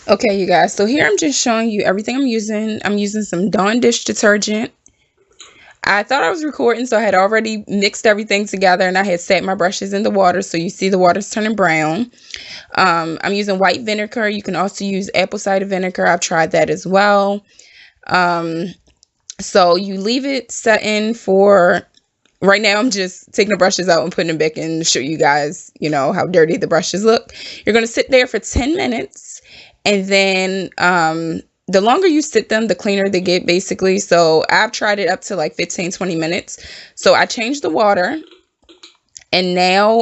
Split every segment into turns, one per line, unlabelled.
Okay, you guys, so here I'm just showing you everything I'm using. I'm using some Dawn dish detergent. I thought I was recording, so I had already mixed everything together and I had set my brushes in the water, so you see the water's turning brown. I'm using white vinegar. You can also use apple cider vinegar. I've tried that as well. So you leave it setting for, right now I'm just taking the brushes out and putting them back in to show you guys, you know, how dirty the brushes look. You're going to sit there for 10 minutes. And then the longer you sit them, the cleaner they get, basically. So I've tried it up to like 15-20 minutes. So I changed the water. And now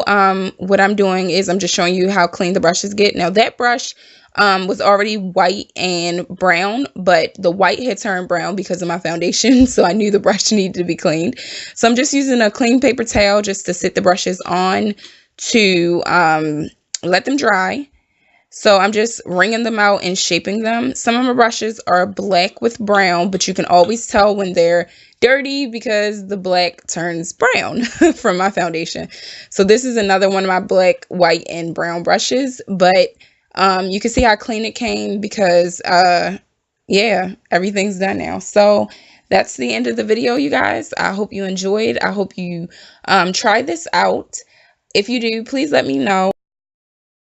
what I'm doing is I'm just showing you how clean the brushes get. Now that brush was already white and brown, but the white had turned brown because of my foundation. So I knew the brush needed to be cleaned. So I'm just using a clean paper towel just to sit the brushes on to let them dry. So I'm just wringing them out and shaping them. Some of my brushes are black with brown, but you can always tell when they're dirty because the black turns brown from my foundation. So this is another one of my black, white, and brown brushes. But you can see how clean it came because, yeah, everything's done now. So that's the end of the video, you guys. I hope you enjoyed. I hope you try this out. If you do, please let me know.